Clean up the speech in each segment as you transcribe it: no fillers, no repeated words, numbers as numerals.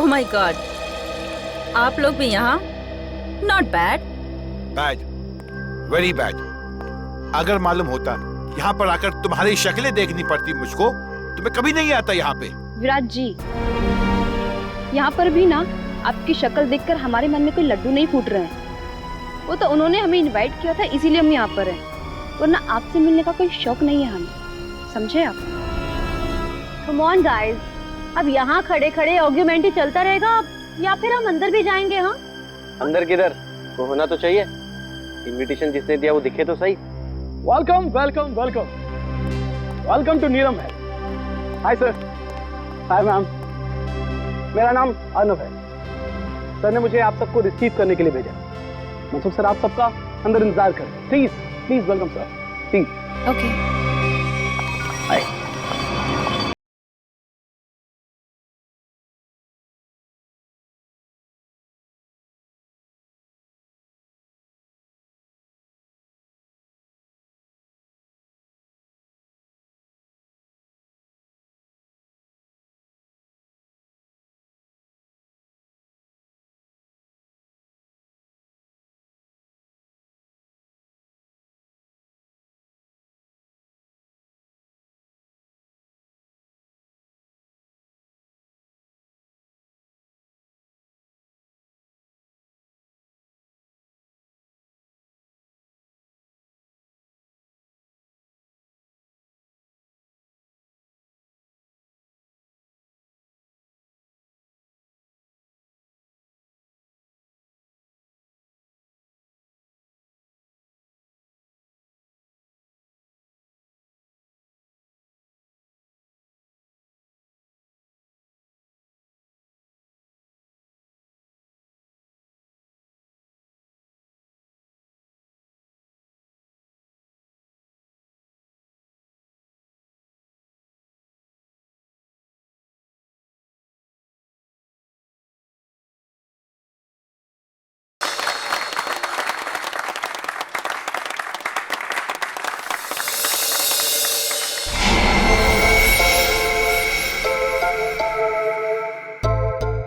Oh my God, आप लोग भी यहाँ? Not bad. Bad, very bad. अगर मालूम होता यहाँ पर आकर तुम्हारी शक्लें देखनी पड़ती मुझको तो मैं कभी नहीं आता यहाँ पे। विराट जी, यहाँ पर भी ना आपकी शक्ल देखकर हमारे मन में कोई लड्डू नहीं फूट रहे हैं। वो तो उन्होंने हमें इनवाइट किया था, इसीलिए हम यहाँ पर हैं, वरना आपसे मिलने का कोई शौक नहीं है हमें, समझे आप? कम ऑन गाइस, अब यहाँ खड़े खड़े आर्गुमेंट ही चलता रहेगा या फिर हम अंदर भी जाएंगे? हाँ, अंदर किधर, वो होना तो चाहिए। इनविटेशन जिसने दिया वो दिखे तो सही। Welcome welcome welcome welcome to Neelam है। Hi sir. Hi ma'am. मेरा नाम अर्नव है। सर ने मुझे आप सबको रिसीव करने के लिए भेजा। मनसुख सर, आप सबका अंदर इंतजार करें। Please please welcome sir, please. Okay. Hi.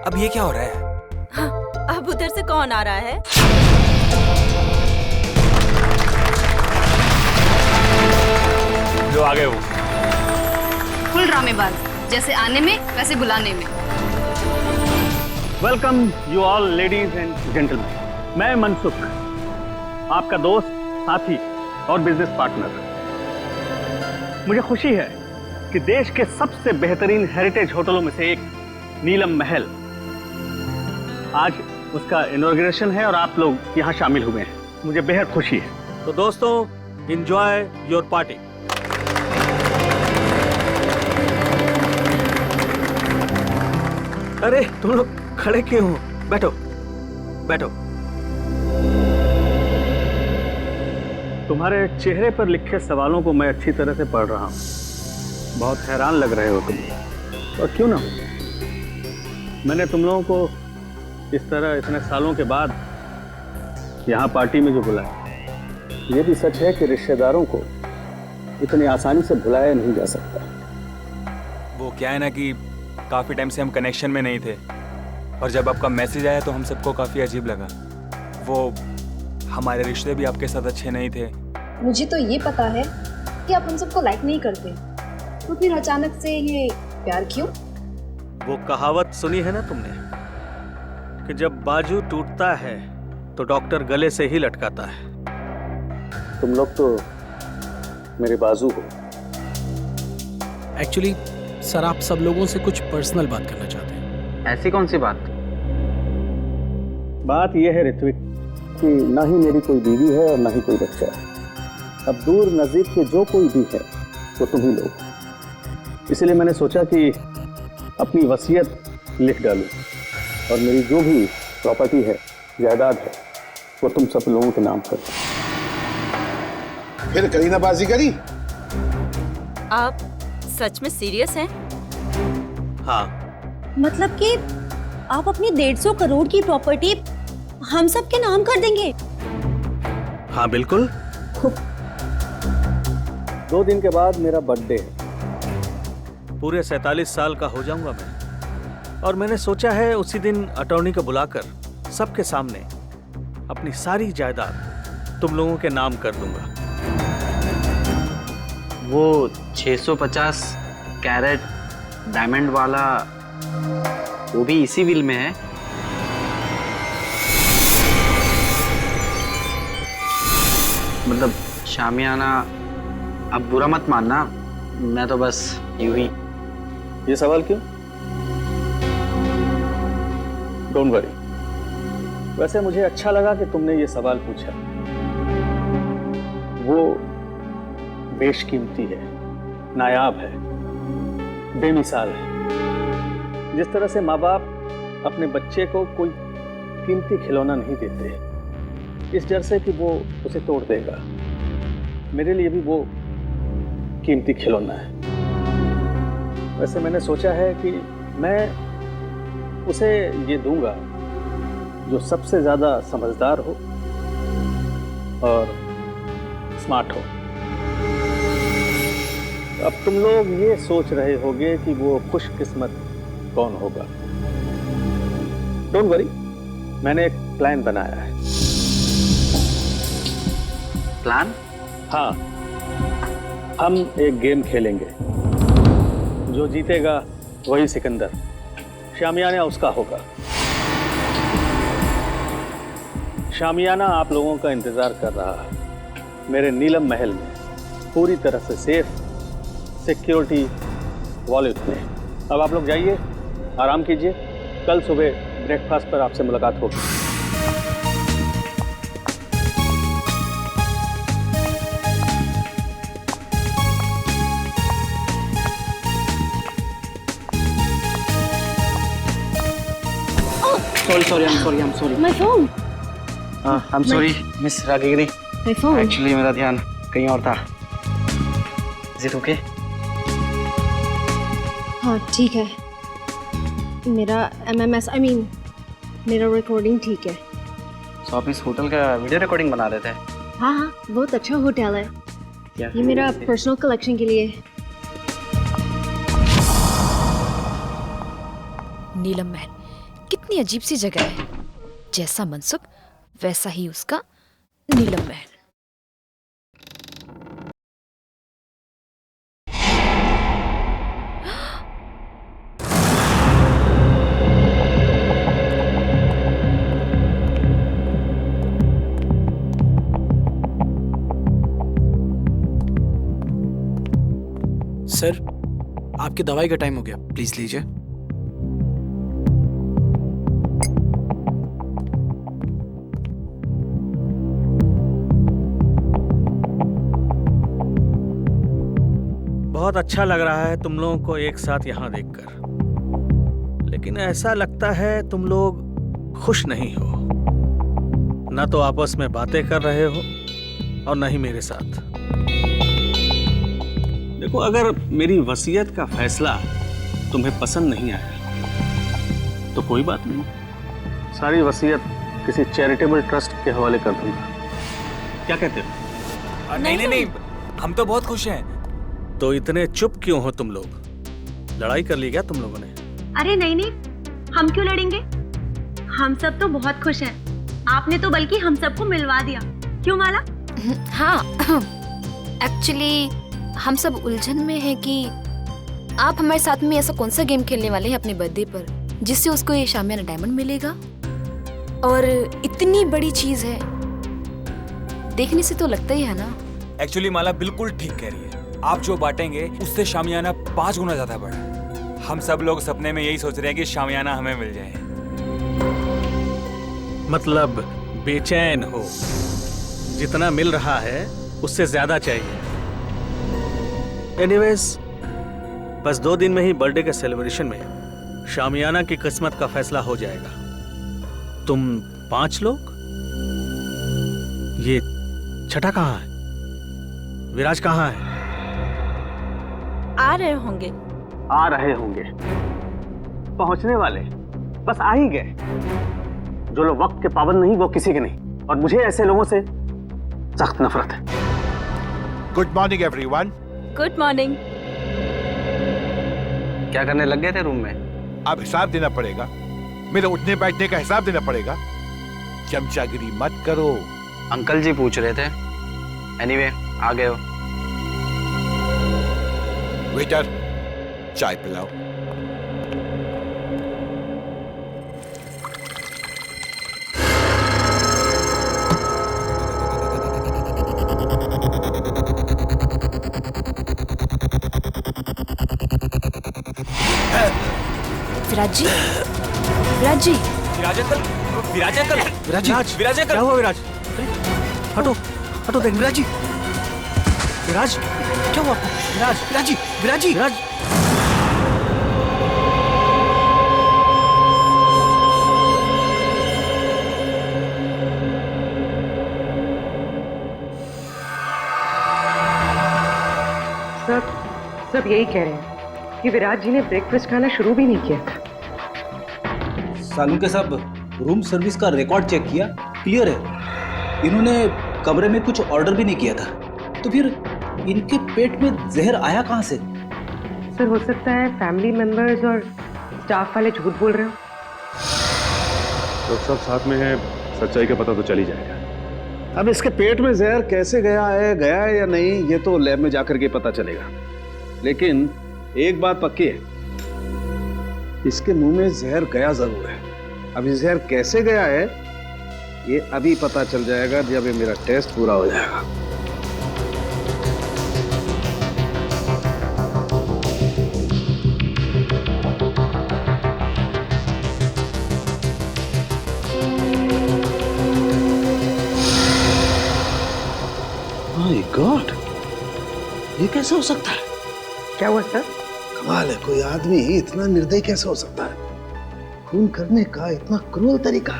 अब ये क्या हो रहा है? हाँ, अब उधर से कौन आ रहा है? जो आ गए वो फुल ड्रामेबाज, जैसे आने में वैसे बुलाने में। Welcome you all ladies and gentleman. मैं मनसुख, आपका दोस्त, साथी और बिजनेस पार्टनर। मुझे खुशी है कि देश के सबसे बेहतरीन हेरिटेज होटलों में से एक नीलम महल, आज उसका इनॉग्रेशन है और आप लोग यहाँ शामिल हुए हैं। मुझे बेहद खुशी है। तो दोस्तों, एंजॉय योर पार्टी। अरे तुम लोग खड़े क्यों हो? बैठो बैठो। तुम्हारे चेहरे पर लिखे सवालों को मैं अच्छी तरह से पढ़ रहा हूँ। बहुत हैरान लग रहे हो तुम, और क्यों ना। मैंने तुम लोगों को इस तरह इतने सालों के बाद यहाँ पार्टी में जो बुलाया, ये भी सच है कि रिश्तेदारों को इतनी आसानी से भुलाया नहीं जा सकता। वो क्या है ना कि काफी टाइम से हम कनेक्शन में नहीं थे, और जब आपका मैसेज आया तो हम सबको काफी अजीब लगा। वो हमारे रिश्ते भी आपके साथ अच्छे नहीं थे। मुझे तो ये पता है कि आप हम सबको लाइक नहीं करते, तो फिर अचानक से ये प्यार क्यों? वो कहावत सुनी है ना तुमने कि जब बाजू टूटता है तो डॉक्टर गले से ही लटकाता है। तुम लोग तो मेरे बाजू हो। एक्चुअली सर, आप सब लोगों से कुछ पर्सनल बात करना चाहते हैं। ऐसी कौन सी बात? बात यह है ऋत्विक कि ना ही मेरी कोई बीवी है और ना ही कोई बच्चा है। अब दूर नजदीक के जो कोई भी है वो तुम ही लोग। इसलिए मैंने सोचा कि अपनी वसीयत लिख डालूं और मेरी जो भी प्रॉपर्टी है, जायदाद है, वो तुम सब लोगों के नाम कर। फिर करी ना बाजीगरी। आप सच में सीरियस हैं? हाँ। मतलब कि आप अपनी 150 करोड़ की प्रॉपर्टी हम सब के नाम कर देंगे? हाँ बिल्कुल। 2 दिन के बाद मेरा बर्थडे है। पूरे 47 साल का हो जाऊंगा मैं, और मैंने सोचा है उसी दिन अटॉर्नी को बुलाकर सबके सामने अपनी सारी जायदाद तुम लोगों के नाम कर दूंगा। वो 650 कैरेट डायमंड वाला वो भी इसी विल में है? मतलब शामियाना, अब बुरा मत मानना, मैं तो बस यूं ही। ये सवाल क्यों? Don't worry. वैसे मुझे अच्छा लगा कि तुमने ये सवाल पूछा। वो बेशकीमती है, नायाब है, बेमिसाल है। जिस तरह से माँ बाप अपने बच्चे को कोई कीमती खिलौना नहीं देते इस डर से कि वो उसे तोड़ देगा, मेरे लिए भी वो कीमती खिलौना है। वैसे मैंने सोचा है कि मैं उसे ये दूंगा जो सबसे ज्यादा समझदार हो और स्मार्ट हो। अब तुम लोग ये सोच रहे होगे कि वो खुशकिस्मत कौन होगा। डोंट वरी, मैंने एक प्लान बनाया है। प्लान? हाँ, हम एक गेम खेलेंगे। जो जीतेगा वही सिकंदर, शामियाना उसका होगा। शामियाना आप लोगों का इंतजार कर रहा है मेरे नीलम महल में, पूरी तरह से सेफ, सिक्योरिटी वॉलेट में। अब आप लोग जाइए, आराम कीजिए, कल सुबह ब्रेकफास्ट पर आपसे मुलाकात होगी। I'm sorry. My phone. I'm sorry, miss रागिगिरी। My phone. एक्चुअली मेरा ध्यान कहीं और था। Is it okay? हाँ ठीक है, मेरा MMS मेरा रिकॉर्डिंग ठीक है। तो आप इस होटल का वीडियो रिकॉर्डिंग बना रहे थे? हाँ हाँ, बहुत अच्छा होटल है। क्या? ये मेरा पर्सनल कलेक्शन के लिए। नीलम महल कितनी अजीब सी जगह है। जैसा मनसुख वैसा ही उसका नीलम महल। सर, आपकी दवाई का टाइम हो गया, प्लीज लीजिए। बहुत अच्छा लग रहा है तुम लोगों को एक साथ यहाँ देखकर, लेकिन ऐसा लगता है तुम लोग खुश नहीं हो। न तो आपस में बातें कर रहे हो और न ही मेरे साथ। देखो, अगर मेरी वसीयत का फैसला तुम्हें पसंद नहीं आया तो कोई बात नहीं, सारी वसीयत किसी चैरिटेबल ट्रस्ट के हवाले कर दूंगा। क्या कहते हो? नहीं, हम तो बहुत खुश हैं। तो इतने चुप क्यों हो तुम लोग? लड़ाई कर ली क्या तुम लोगों ने? अरे नहीं नहीं, हम क्यों लड़ेंगे? हम सब तो बहुत खुश हैं। आपने तो बल्कि हम सबको मिलवा दिया, क्यों माला? हाँ, एक्चुअली हम सब उलझन में हैं कि आप हमारे साथ में ऐसा कौन सा गेम खेलने वाले हैं अपने बर्थडे पर जिससे उसको ये शामियाना डायमंड मिलेगा। और इतनी बड़ी चीज है, देखने से तो लगता ही है ना। एक्चुअली माला बिल्कुल ठीक कह रही है। आप जो बांटेंगे उससे शामियाना 5 गुना ज्यादा बड़ा है। हम सब लोग सपने में यही सोच रहे हैं कि शामियाना हमें मिल जाए। मतलब बेचैन हो, जितना मिल रहा है उससे ज्यादा चाहिए। एनीवेज, बस 2 दिन में ही बर्थडे के सेलिब्रेशन में शामियाना की किस्मत का फैसला हो जाएगा। तुम 5 लोग, ये छठा कहाँ है? विराज कहाँ है? आ रहे होंगे। आ रहे होंगे, पहुंचने वाले, बस आ ही गए। जो लोग वक्त के पाबंद नहीं वो किसी के नहीं, और मुझे ऐसे लोगों से सख्त नफरत है। Good morning everyone. Good morning. क्या करने लग गए थे रूम में? अब हिसाब देना पड़ेगा, मेरे उठने बैठने का हिसाब देना पड़ेगा। चमचागिरी मत करो। अंकल जी पूछ रहे थे। एनीवे, आ गए हो। वेटर, चाय पिलाओ। विराज जी, विराज जी, विराज अंकल, विराज अंकल, विराज, विराज अंकल, क्या हुआ विराज? हटो, हटो देख विराज जी। विराज, क्या हुआ आपको? विराज, विराज जी, विराज जी, विराज। सब यही कह रहे हैं कि विराज जी ने ब्रेकफास्ट खाना शुरू भी नहीं किया था। सालू के साहब, रूम सर्विस का रिकॉर्ड चेक किया, क्लियर है। इन्होंने कमरे में कुछ ऑर्डर भी नहीं किया था, तो फिर इनके पेट में जहर आया कहाँ से? सर, हो सकता है फैमिली मेंबर्स और स्टाफ वाले झूठ बोल रहे हो। तो सब साथ में है, सच्चाई का पता तो चल ही जाएगा। अब इसके पेट में जहर कैसे गया है या नहीं, ये तो लैब में जाकर के पता चलेगा। लेकिन एक बात पक्की है, इसके मुंह में जहर गया जरूर है। अब ये जहर कैसे गया है ये अभी पता चल जाएगा जब ये मेरा टेस्ट पूरा हो जाएगा। माय गॉड, ये कैसे हो सकता है? क्या हुआ सर? कमाल है, कोई आदमी इतना निर्दयी कैसे हो सकता है? खून करने का इतना क्रूर तरीका।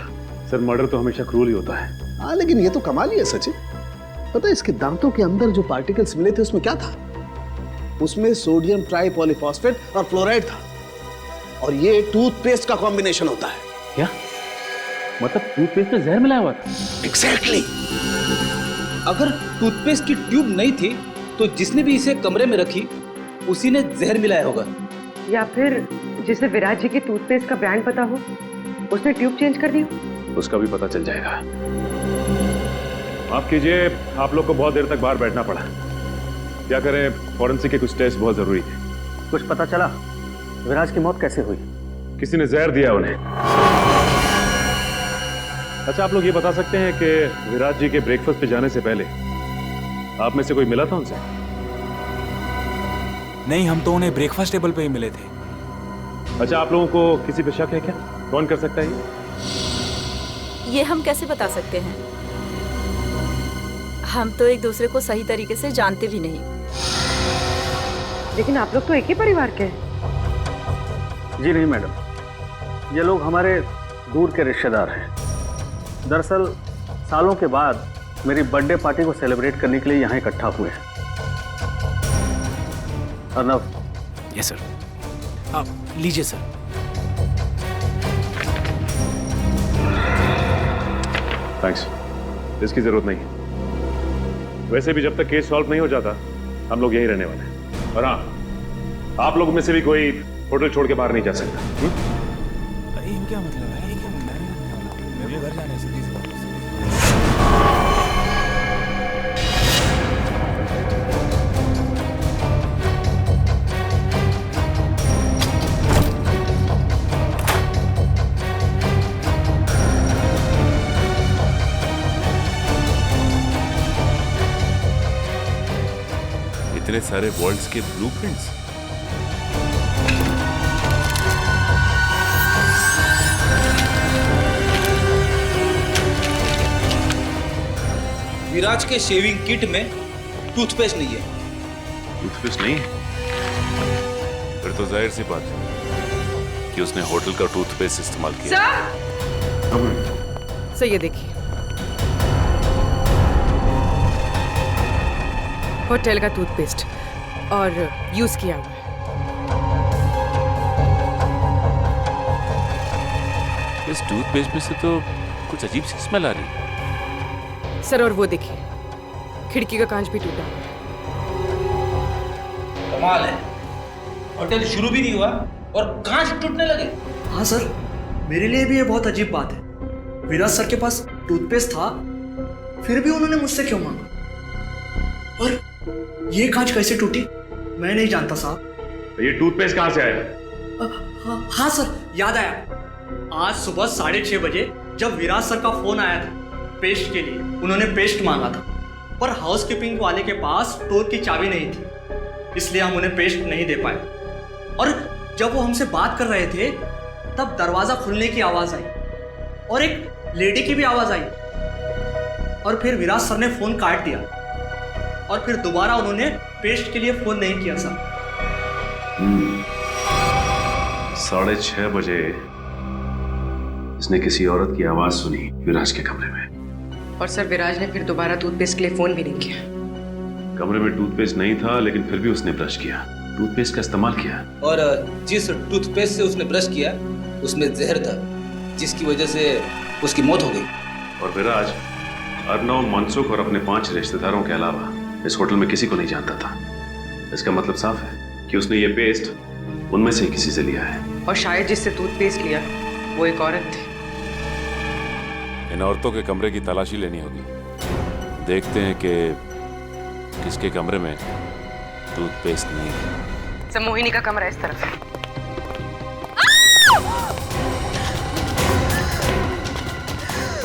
सर, मर्डर तो हमेशा क्रूर ही होता है। हाँ, लेकिन ये तो कमाल ही है सचिन। पता है इसके दांतों के अंदर जो पार्टिकल्स मिले थे उसमें क्या था? उसमें सोडियम ट्राइपॉलीफॉस्फेट और फ्लोराइड था। और ये टूथपेस्ट का कॉम्बिनेशन होता है। क्या मतलब टूथपेस्ट में जहर मिलाया हुआ था? एग्जैक्टली। अगर टूथपेस्ट की ट्यूब नहीं थी तो जिसने भी इसे कमरे में रखी उसी ने जहर मिलाया होगा। या फिर जिसे विराज जी के टूथपेस्ट का ब्रांड पता हो उसने ट्यूब चेंज कर दी हो। उसका भी पता चल जाएगा। माफ कीजिए, आप लोग को बहुत देर तक बाहर बैठना पड़ा। क्या करें, फॉरेंसिक के कुछ टेस्ट बहुत जरूरी थे। कुछ पता चला विराज की मौत कैसे हुई? किसी ने जहर दिया उन्हें। अच्छा, आप लोग ये बता सकते हैं कि विराज जी के ब्रेकफास्ट पे जाने से पहले आप में से कोई मिला था उनसे? नहीं, हम तो उन्हें ब्रेकफास्ट टेबल पे ही मिले थे। अच्छा, आप लोगों को किसी पे शक है क्या? कौन कर सकता है ये हम कैसे बता सकते हैं? हम तो एक दूसरे को सही तरीके से जानते भी नहीं। लेकिन आप लोग तो एक ही परिवार के हैं। जी नहीं मैडम, ये लोग हमारे दूर के रिश्तेदार हैं। दरअसल सालों के बाद मेरी बर्थडे पार्टी को सेलिब्रेट करने के लिए यहाँ इकट्ठा हुए हैं। अर्नव। Yes sir. आप लीजिए सर। थैंक्स, इसकी जरूरत नहीं है। वैसे भी जब तक केस सॉल्व नहीं हो जाता हम लोग यहीं रहने वाले हैं। और हाँ, आप लोगों में से भी कोई होटल छोड़ के बाहर नहीं जा सकता। ये क्या मतलब है? ये क्या मतलब है? मैं भी घर जाने से इतने सारे वर्ल्ड्स के ब्लूप्रिंट्स। विराज के शेविंग किट में टूथपेस्ट नहीं है। टूथपेस्ट नहीं? फिर तो जाहिर सी बात है कि उसने होटल का टूथपेस्ट इस्तेमाल किया। सर ये देखिए, होटल का टूथपेस्ट और यूज किया हुआ है। इस टूथपेस्ट में से तो कुछ अजीब सी स्मेल आ रही है। सर और वो देखिए, खिड़की का कांच भी टूटा हुआ है। कमाल है, होटल शुरू भी नहीं हुआ और कांच टूटने लगे। हाँ सर, मेरे लिए भी ये बहुत अजीब बात है। विराज सर के पास टूथपेस्ट था, फिर भी उन्होंने मुझसे क्यों मांगा? और ये कांच कैसे टूटी मैं नहीं जानता साहब। ये टूथपेस्ट कहाँ से आया? हाँ सर, याद आया। आज सुबह 6:30 बजे जब विराज सर का फोन आया था पेस्ट के लिए, उन्होंने पेस्ट मांगा था, पर हाउसकीपिंग वाले के पास स्टोर की चाबी नहीं थी, इसलिए हम उन्हें पेस्ट नहीं दे पाए। और जब वो हमसे बात कर रहे थे तब दरवाजा खुलने की आवाज आई और एक लेडी की भी आवाज आई, और फिर विराज सर ने फोन काट दिया और फिर दोबारा उन्होंने पेस्ट के लिए फोन नहीं किया सर। 6:30 बजे इसने किसी औरत की आवाज सुनी विराज के कमरे में, और सर विराज ने फिर दोबारा टूथपेस्ट के लिए फोन भी नहीं किया। कमरे में टूथपेस्ट नहीं था, लेकिन फिर भी उसने ब्रश किया, टूथपेस्ट का इस्तेमाल किया। और जिस टूथपेस्ट से उसने ब्रश किया उसमें जहर था, जिसकी वजह से उसकी मौत हो गई। और विराज अर्नव, मनसुख और अपने 5 रिश्तेदारों के अलावा इस होटल में किसी को नहीं जानता था। इसका मतलब साफ है कि उसने ये पेस्ट उनमें से ही किसी से लिया है। और शायद जिससे टूथपेस्ट लिया वो एक औरत थी। इन औरतों के कमरे की तलाशी लेनी होगी। देखते हैं कि किसके कमरे में टूथपेस्ट नहीं है। सब मोहिनी का कमरा इस तरफ है।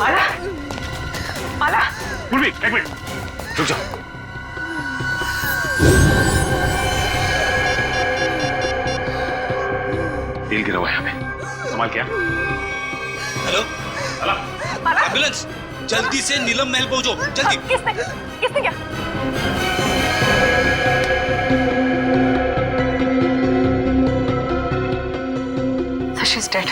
माला, माला, पूर्वी, एक मिनट, रुक जाओ। तेल गिरा हुआ है यहाँ पे, संभाल क्या? हेलो, एम्बुलेंस, जल्दी से नीलम महल पहुंचो, जल्दी। किसने क्या? She's dead.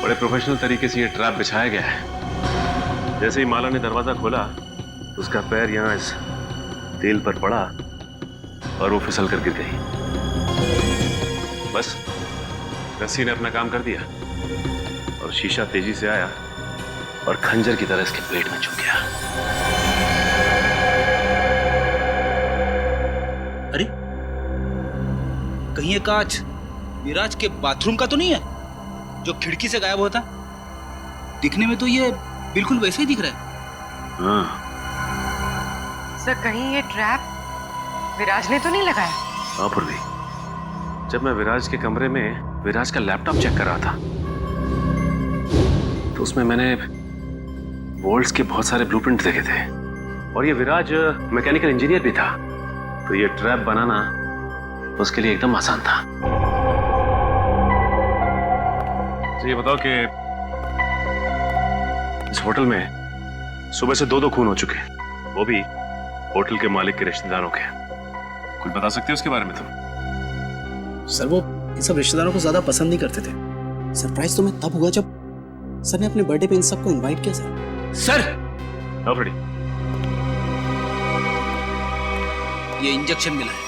बड़े प्रोफेशनल तरीके से ये ट्रैप बिछाया गया है। जैसे ही माला ने दरवाजा खोला, उसका पैर यहाँ इस तेल पर पड़ा और वो फिसल कर गिर गई। बस रस्सी ने अपना काम कर दिया और शीशा तेजी से आया और खंजर की तरह इसके पेट में चुभ गया। अरे, कहीं ये कांच विराज के बाथरूम का तो नहीं है जो खिड़की से गायब होता? दिखने में तो ये बिल्कुल वैसे ही दिख रहा है। हाँ सर, कहीं ये ट्रैप विराज ने तो नहीं लगाया? हाँ पूर्वी, जब मैं विराज के कमरे में विराज का लैपटॉप चेक कर रहा था तो उसमें मैंने वोल्ट्स के बहुत सारे ब्लूप्रिंट देखे थे, और ये विराज मैकेनिकल इंजीनियर भी था, तो ये ट्रैप बनाना उसके लिए एकदम आसान था। तो ये बताओ कि इस होटल में सुबह से 2 खून हो चुके हैं, वो भी होटल के मालिक के रिश्तेदारों के। कुछ बता सकते हो उसके बारे में तुम? सर, वो इन सब रिश्तेदारों को ज्यादा पसंद नहीं करते थे। सरप्राइज तो मैं तब हुआ जब सर ने अपने बर्थडे पे इन सबको इनवाइट किया। सर ये इंजेक्शन मिला है,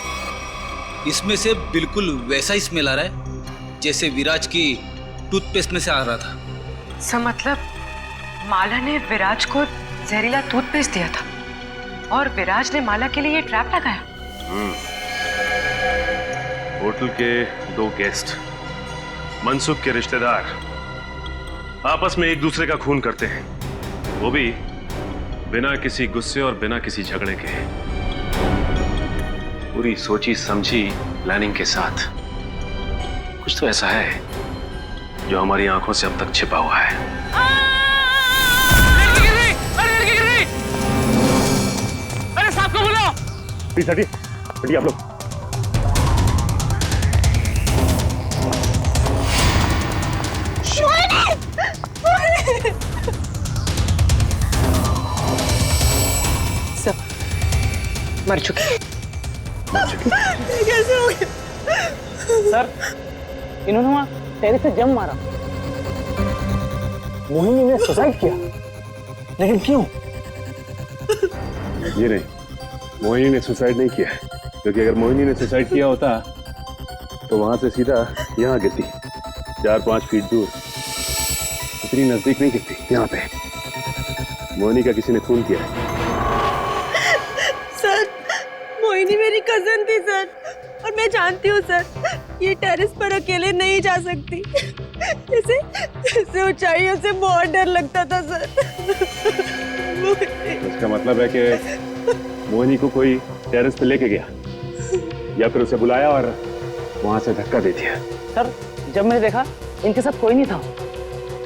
इसमें से बिल्कुल वैसा ही स्मेल आ रहा है जैसे विराज की टूथपेस्ट में से आ रहा था। सर, मतलब माला ने विराज को जहरीला टूथपेस्ट दिया था और विराज ने माला के लिए ये ट्रैप लगाया। होटल के 2 गेस्ट, मनसुख के रिश्तेदार, आपस में एक दूसरे का खून करते हैं, वो भी बिना किसी गुस्से और बिना किसी झगड़े के, पूरी सोची समझी प्लानिंग के साथ। कुछ तो ऐसा है जो हमारी आंखों से अब तक छिपा हुआ है। अरे साहब को बुलाओ। प्लीज हटिए आप लोग। मर चुकी। कैसे हो गया? सर, इन्होंने वहां टेरिस से जंप मारा। मोहिनी ने सुसाइड किया, लेकिन क्यों? ये नहीं, मोहिनी ने सुसाइड नहीं किया, क्योंकि अगर मोहिनी ने सुसाइड किया होता तो वहां से सीधा यहाँ गिरती, 4-5 फीट दूर, इतनी नजदीक नहीं गिरती। यहाँ पे मोहिनी का किसी ने खून किया है। सर, मोहिनी मेरी कजन थी सर, और मैं जानती हूँ सर, ये टेरेस पर अकेले नहीं जा सकती। इसे ऊंचाइयों से बहुत डर लगता था सर। इसका मतलब है कि मोहिनी को कोई टेरेस पे लेके गया या फिर उसे बुलाया और वहां से धक्का दे दिया। सर, जब मैंने देखा इनके साथ कोई नहीं था।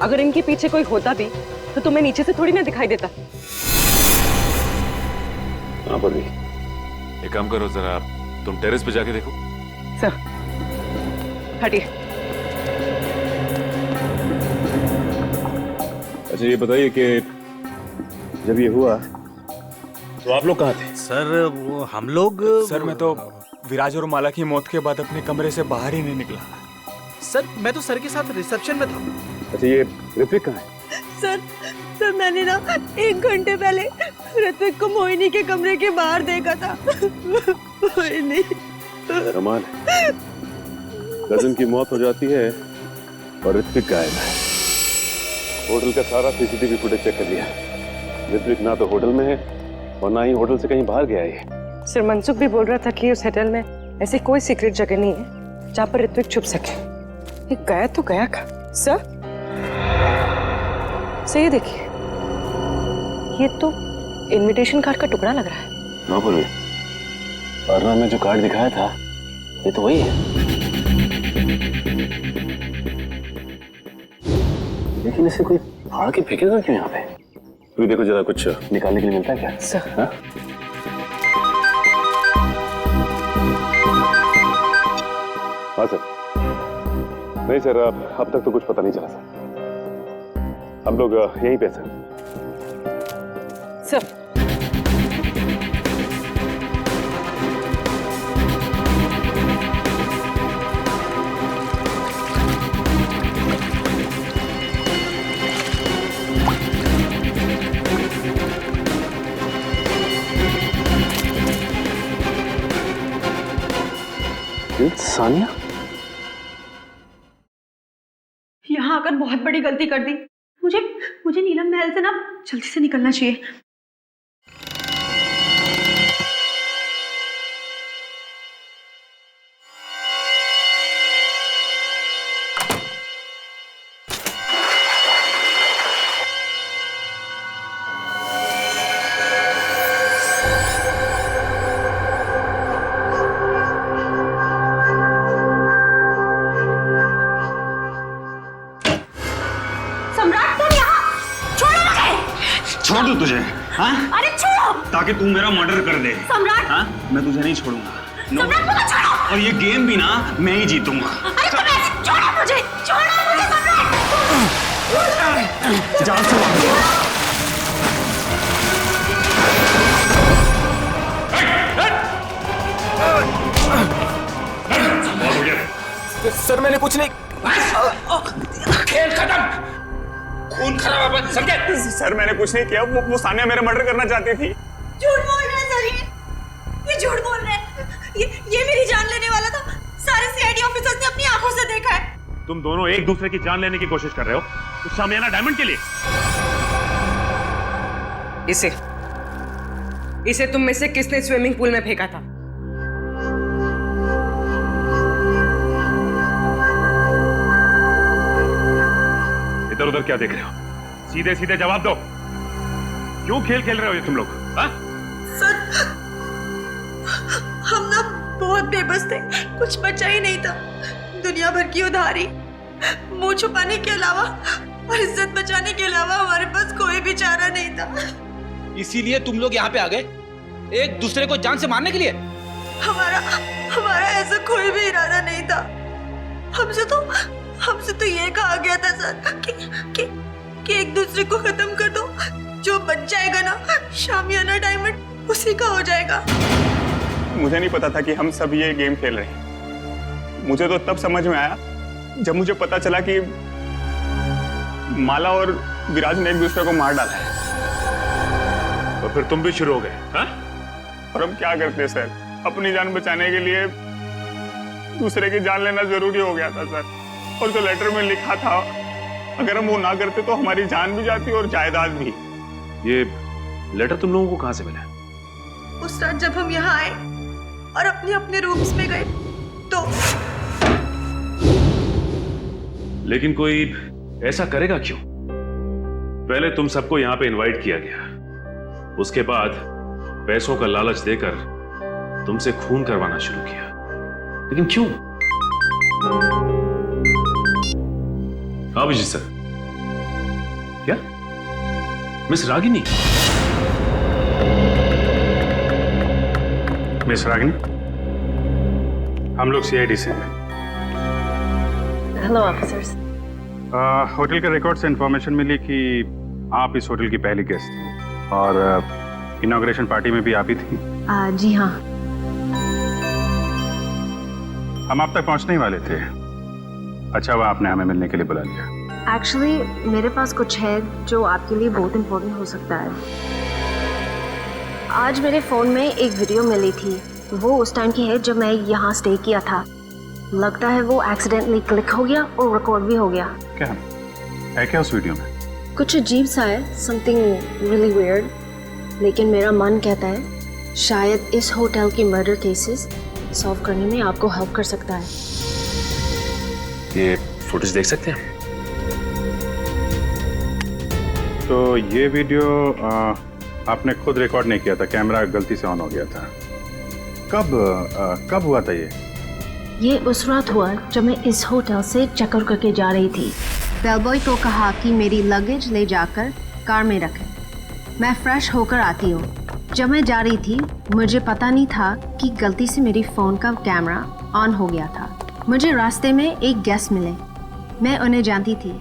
अगर इनके पीछे कोई होता भी तो तुम्हें नीचे से थोड़ी ना दिखाई देता। हाँ पर भी एक काम करो, जरा तुम टेरेस पे जाके देखो। सर, हटिए। अच्छा ये बताइए कि जब ये हुआ तो आप लोग कहाँ थे? सर वो हम लोग, सर मैं तो विराज और माला की मौत के बाद अपने कमरे से बाहर ही नहीं निकला। सर मैं तो सर के साथ रिसेप्शन में था। अच्छा ये ऋत्विक कहाँ है? सर मैंने ना 1 घंटे पहले ऋत्विक को मोहिनी के कमरे के बाहर देखा था। मोहिनी। कमाल है, कजन की मौत हो जाती है और ऋत्विक गायब है। होटल का सारा सीसीटीवी फुटेज चेक कर लिया, ऋत्विक ना तो होटल में है और ना ही होटल से कहीं बाहर गया है। सर मनसुख भी बोल रहा था कि उस होटल में ऐसी कोई सीक्रेट जगह नहीं है जहाँ पर ऋत्विक छुप सके। ये गया तो गया कहाँ? सर ये देखिए, ये तो इनविटेशन कार्ड का टुकड़ा लग रहा है। ना बोलिए, अर्णव ने जो कार्ड दिखाया था ये तो वही है, लेकिन इसे कोई फाड़ के फेंकेगा क्यों यहाँ पे? तू देखो जरा, कुछ निकालने के लिए मिलता है क्या? सर हाँ सर। नहीं सर, अब तक तो कुछ पता नहीं चला सर। हम लोग यहीं पे सर। सर सानिया यहाँ आकर बहुत बड़ी गलती कर दी। मुझे नीलम महल से ना जल्दी से निकलना चाहिए। छोड़ दूं तुझे? हाँ? अरे छोड़ो! ताकि तू मेरा मर्डर कर दे। सम्राट! हाँ? मैं तुझे नहीं छोड़ूंगा। सम्राट मुझे छोड़ो! और ये गेम भी ना मैं ही जीतूंगा। अरे तुम ऐसे छोड़ो मुझे सम्राट! जान से सर मैंने कुछ नहीं। खेल खत्म, खून खराब है, समझे? सर मैंने कुछ नहीं किया, वो सानिया मेरा मर्डर करना चाहती थी। झूठ बोल रहे हैं सर, ये झूठ बोल रहे हैं। ये मेरी जान लेने वाला था। सारे सीआईडी ऑफिसर्स ने अपनी आंखों से देखा है। तुम दोनों एक दूसरे की जान लेने की कोशिश कर रहे हो उस शामियाना डायमंड के लिए। इसे तुम में से किसने स्विमिंग पूल में फेंका था? इधर उधर क्या देख रहे हो? सीधे सीधे जवाब दो, क्यों खेल खेल रहे हो ये तुम लोग? सर हम ना बहुत बेबस थे, कुछ बचा ही नहीं था। दुनिया भर की उधारी, मुंह छुपाने के अलावा और इज्जत बचाने के अलावा हमारे पास कोई भी चारा नहीं था। इसीलिए तुम लोग यहाँ पे आ गए, एक दूसरे को जान से मारने के लिए? हमारा ऐसा कोई भी इरादा नहीं था। हमसे तो ये कहा गया था सर कि एक दूसरे को खत्म कर दो, जो बच जाएगा ना शामियाना डायमंड उसी का हो जाएगा। मुझे नहीं पता था कि हम सब ये गेम खेल रहे हैं। मुझे तो तब समझ में आया जब मुझे पता चला कि माला और विराज ने एक दूसरे को मार डाला है। और फिर तुम भी शुरू हो गए? हाँ? और हम क्या करते सर? अपनी जान बचाने के लिए दूसरे की जान लेना जरूरी हो गया था सर। और जो लेटर में लिखा था, अगर हम वो ना करते तो हमारी जान भी जाती और जायदाद भी। ये लेटर तुम लोगों को कहाँ से मिला? उस रात जब हम यहाँ आए और अपने अपने रूम्स में गए तो। लेकिन कोई ऐसा करेगा क्यों? पहले तुम सबको यहां पे इनवाइट किया गया, उसके बाद पैसों का लालच देकर तुमसे खून करवाना शुरू किया, लेकिन क्यों? अभिजीत सर, क्या मिस रागिनी? मिस रागिनी, हम लोग सीआईडी से हैं। Hello officers. होटल के रिकॉर्ड से इंफॉर्मेशन मिली कि आप इस होटल की पहली गेस्ट थी और इनॉग्रेशन पार्टी में भी आप ही थी। जी हाँ। हम आप तक पहुंचने ही वाले थे। अच्छा हुआ आपने हमें मिलने के लिए बुला लिया। एक्चुअली मेरे पास कुछ है जो आपके लिए बहुत इम्पोर्टेंट हो सकता है। आज मेरे फ़ोन में एक वीडियो मिली थी, वो उस टाइम की है जब मैं यहाँ स्टे किया था। लगता है वो एक्सीडेंटली क्लिक हो गया और रिकॉर्ड भी हो गया। क्या है क्या उस वीडियो में? कुछ अजीब सा है, समथिंग रियली वियर्ड। लेकिन मेरा मन कहता है शायद इस होटल की मर्डर केसेस सॉल्व करने में आपको हेल्प कर सकता है। ये फुटेज देख सकते हैं? तो ये वीडियो आपने खुद रिकॉर्ड नहीं किया था, कैमरा गलती से ऑन हो गया था। कब हुआ था ये उस रात हुआ जब मैं इस होटल से चेकआउट करके जा रही थी। बेलबॉय को कहा कि मेरी लगेज ले जाकर कार में रखें, मैं फ्रेश होकर आती हूँ। जब मैं जा रही थी मुझे पता नहीं था कि गलती से मेरी फ़ोन का कैमरा ऑन हो गया था। मुझे रास्ते में एक गेस्ट मिले, मैं उन्हें जानती थी,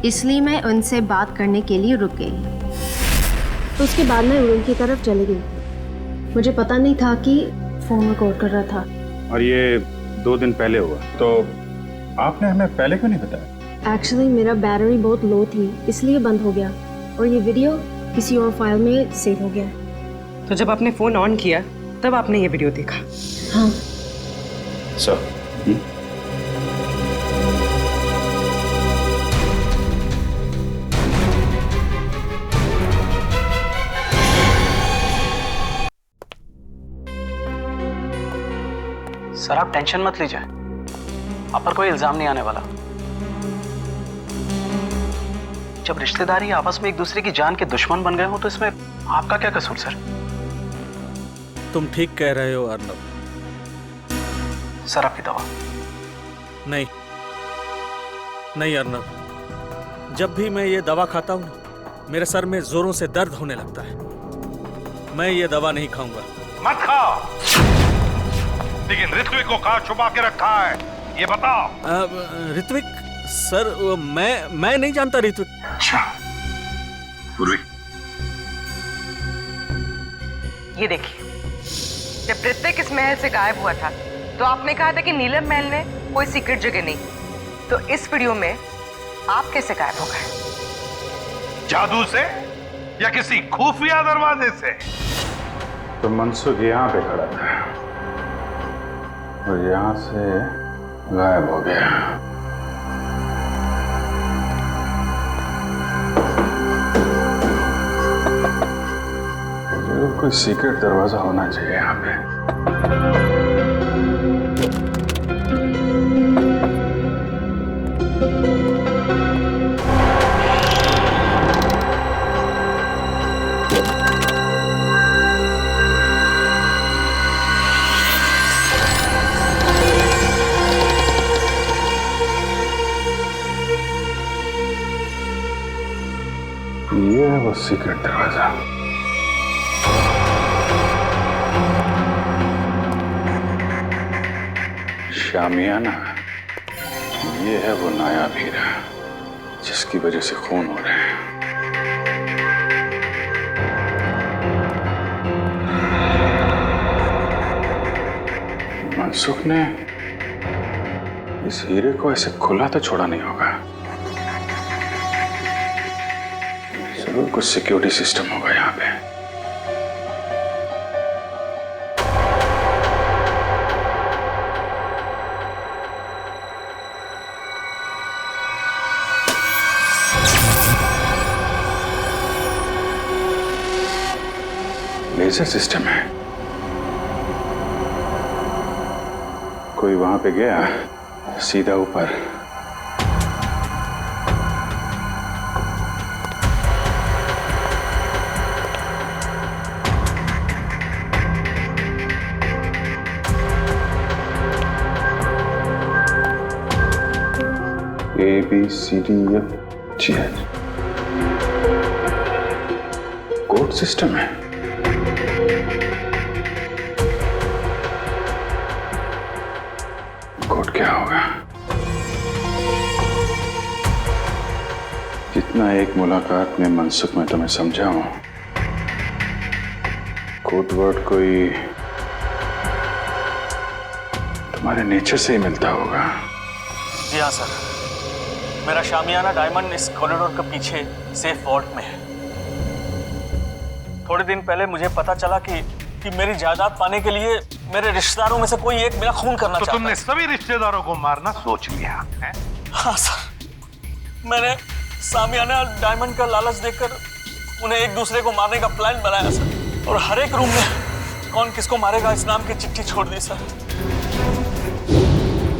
इसलिए मैं उनसे बात करने के लिए रुक गई। उसके बाद मैं रूम की तरफ चली गई। मुझे पता नहीं था कि फ़ोन रिकॉर्ड कर रहा था। और ये 2 दिन पहले हुआ, तो आपने हमें पहले क्यों नहीं बताया? एक्चुअली मेरा बैटरी बहुत लो थी, इसलिए बंद हो गया और ये वीडियो किसी और फाइल में सेव हो गया। तो जब आपने फोन ऑन किया तब आपने ये वीडियो देखा? हाँ सर। सर आप टेंशन मत लीजिए, आप पर कोई इल्जाम नहीं आने वाला। जब रिश्तेदारी आपस में एक दूसरे की जान के दुश्मन बन गए हो तो इसमें आपका क्या कसूर सर? तुम ठीक कह रहे हो अर्नब। सर आपकी दवा। नहीं नहीं अर्नब, जब भी मैं ये दवा खाता हूँ मेरे सर में जोरों से दर्द होने लगता है। मैं ये दवा नहीं खाऊंगा। मत खाओ, लेकिन ऋत्विक को कहाँ छुपा के रखा है ये बताओ। ऋत्विक सर, मैं नहीं जानता ऋत्विक। अच्छा पूर्वी, ये देखिए, जब ऋत्विक इस महल से गायब हुआ था तो आपने कहा था कि नीलम महल में कोई सीक्रेट जगह नहीं, तो इस वीडियो में आप कैसे गायब हो गए? जादू से या किसी खुफिया दरवाजे से? तो मनसुख यहाँ पे खड़ा था और यहाँ से गायब हो गया। जरूर कोई सीक्रेट दरवाजा होना चाहिए यहाँ पे। ये है वो सीक्रेट दरवाजा। शामियाना, ये है वो नायाब हीरा जिसकी वजह से खून हो रहे हैं। मनसुख ने इस हीरे को ऐसे खुला तो छोड़ा नहीं होगा, जरूर कुछ सिक्योरिटी सिस्टम होगा यहाँ पे। लेजर सिस्टम है। कोई वहां पे गया सीधा ऊपर। ABCDFGH कोड सिस्टम है। कोड क्या होगा? जितना एक मुलाकात में मनसुख मैं तुम्हें समझा हूं, कोड वर्ड कोई तुम्हारे नेचर से ही मिलता होगा। जी हाँ सर, मेरा शामियाना डायमंड इस कॉरिडोर के पीछे सेफ वॉल्ट में है। थोड़े दिन पहले मुझे पता चला कि मेरी जायदाद पाने के लिए मेरे रिश्तेदारों में से कोई एक मेरा खून करना चाहता है। तुमने सभी रिश्तेदारों को मारना सोच लिया है? हाँ सर, मैंने शामियाना डायमंड का लालच देकर उन्हें एक दूसरे को मारने का प्लान बनाया सर, और हर एक रूम में कौन किसको मारेगा इस नाम की चिट्ठी छोड़ दी सर।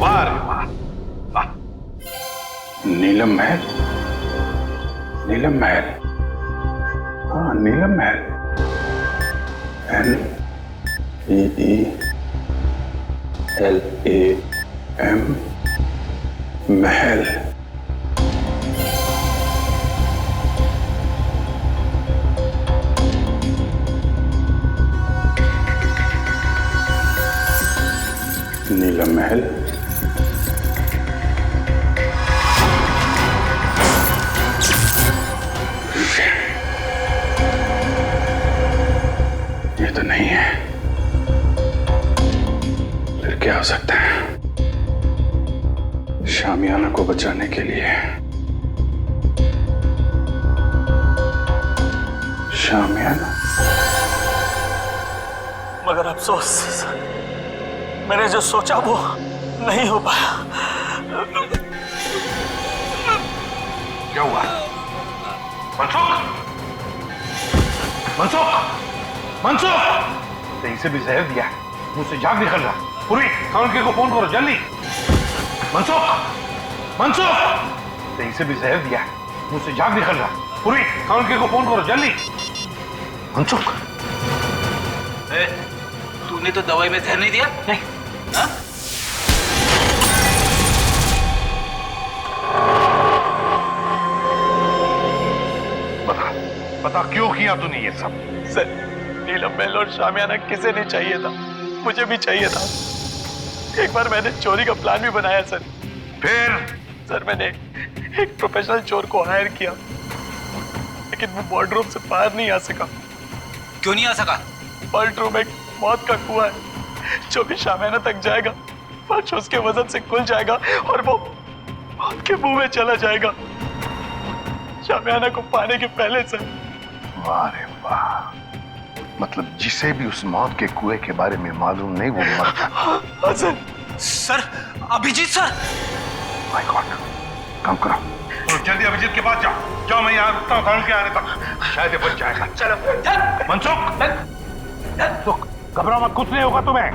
वाह रे वाह। नीलम महल, नीलम महल, हाँ नीलम महल, NEELAM महल। नीलम महल, ये तो नहीं है, फिर क्या हो सकता है? शामियाना को बचाने के लिए शामियाना, मगर अफसोस मैंने जो सोचा वो नहीं हो पाया। क्या हुआ? मनसुख, मनसुख, मनसुख! सही से भी जहर दिया, मुझसे झाग निकल रहा। पूरी काउंटर को फोन करो जल्दी। मनसुख, मनसुख! सही से भी जहर दिया, मुझसे झाग निकल रहा। पूरी काउंटर को फोन करो जल्दी। मनसुख, तूने तो दवाई में जहर नहीं दिया? नहीं। हाँ? बता क्यों किया तूने ये सब? सर, नीलम महल और शामियाना किसे नहीं चाहिए था, मुझे भी चाहिए था। एक बार मैंने चोरी का प्लान भी बनाया सर। फिर? सर मैंने एक प्रोफेशनल चोर को हायर किया, लेकिन वो वार्डरोब से बाहर नहीं आ सका। क्यों नहीं आ सका? वार्डरोब एक मौत का कुआं है, जो भी शामियाना तक जाएगा फर्श उसके वजन से खुल जाएगा और वो मौत के मुंह में चला जाएगा, शामियाना को पाने के पहले सर। वाह रे वाह, मतलब जिसे भी उस मौत के कुएं के बारे में मालूम नहीं वो मर जाता। हाँ sir. Sir, Abhijit sir! My god, काम करो। तो जल्दी अभिजीत के पास जाओ। जाओ, मैं यहाँ रुकता हूँ काउंटर के आने तक, शायद ये बच जाएगा। चलो। मनसुख, घबराओ मत, कुछ नहीं होगा तुम्हें।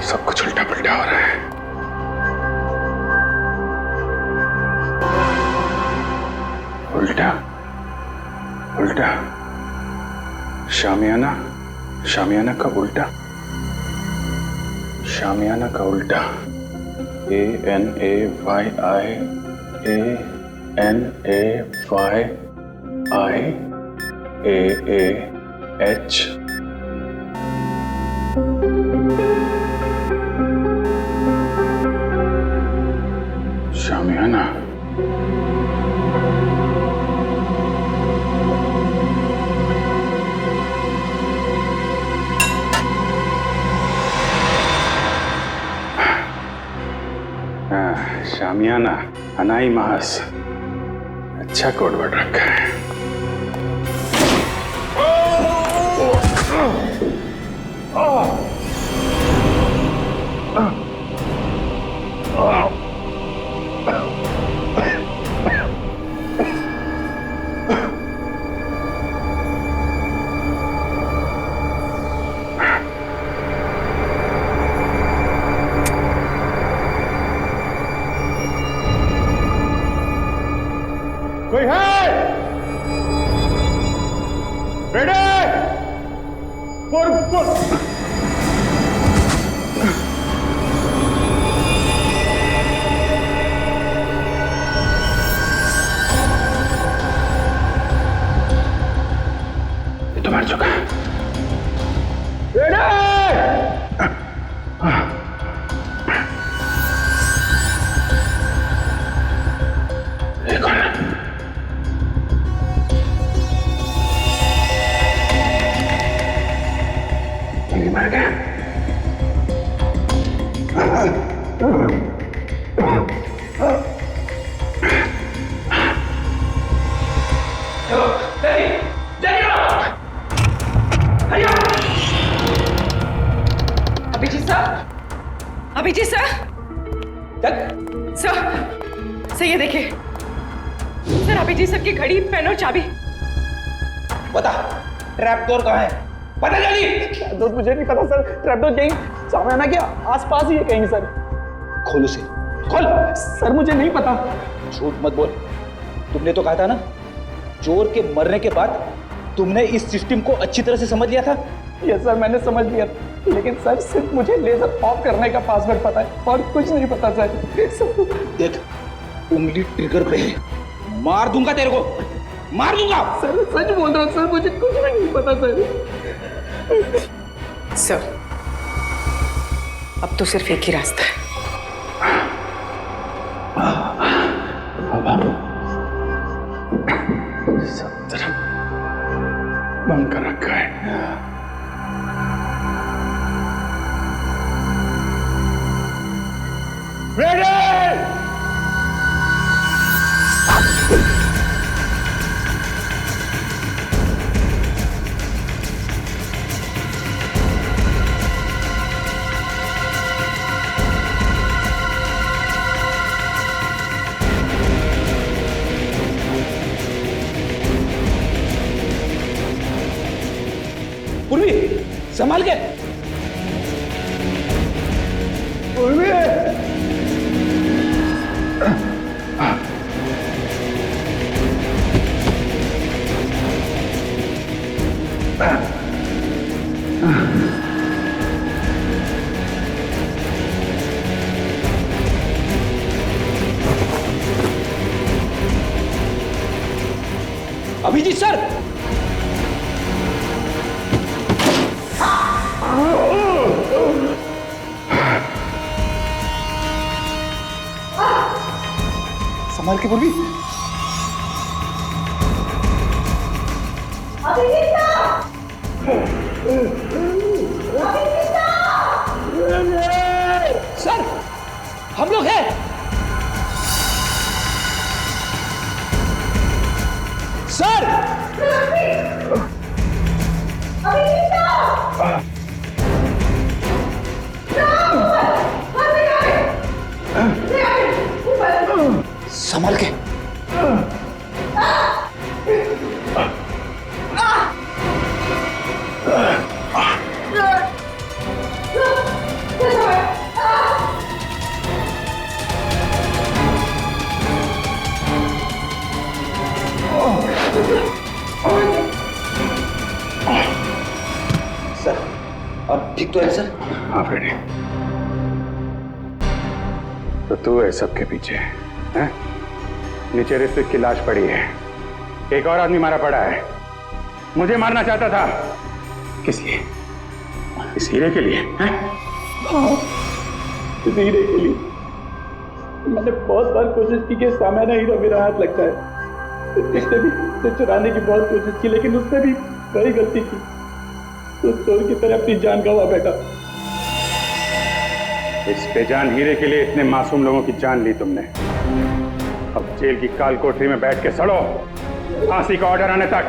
सब कुछ उल्टा पल्टा हो रहा है। उल्टा उल्टा, शामियाना, शामियाना का उल्टा, शामियाना का उल्टा। ANAYIANAYIAH शामियाना। शामियाना, अनाई मास, अच्छा कोडवर्ड रखा है। Abhijit sir, Abhijit sir, sir ये देखिए सर, अभिजीत सर की घड़ी, पेन और चाबी। बता ट्रैप डोर कहाँ है, पता जल्दी। तो मुझे नहीं पता सर, ट्रैप डोर कहीं सामने क्या आसपास ही है कहीं सर। खोल उसे, खोल। सर मुझे नहीं पता। झूठ मत बोल, तुमने तो कहा था ना चोर के मरने के बाद तुमने इस सिस्टम को अच्छी तरह से समझ लिया था। यस सर, मैंने समझ लिया, लेकिन सर सिर्फ मुझे लेजर ऑफ करने का पासवर्ड पता है और कुछ नहीं पता सर। देख उंगली ट्रिगर पे है, मार दूंगा तेरे को, मार दूंगा। सर सच बोल रहा हूँ सर, मुझे कुछ भी नहीं पता सर। अब तो सिर्फ एक ही रास्ता है। सब तरफ बंद कर रखा है। पूर्वी संभाल के। पूर्वी अभिजीत सर, संभाल के पूर्वी। सर हम लोग हैं। सर संभाल के। सर अब ठीक तो है सर? हाँ बेटे, तो तू है सबके पीछे हैं? नीचे ऋत्विक की लाश पड़ी है, एक और आदमी मारा पड़ा है, मुझे मारना चाहता था। किस लिए? इस हीरे के लिए हैं? इस हीरे के लिए मैंने बहुत बार कोशिश की कि सामान्य हीरा मेरा हाथ लगता है, इसने भी उसे चुराने की बहुत कोशिश की, लेकिन उसने भी वही गलती की, तो चोर की तरह अपनी जान गंवा बैठा। इस बेजान हीरे के लिए इतने मासूम लोगों की जान ली तुमने। अब जेल की काल कोठरी में बैठ के सड़ो, फांसी का ऑर्डर आने तक।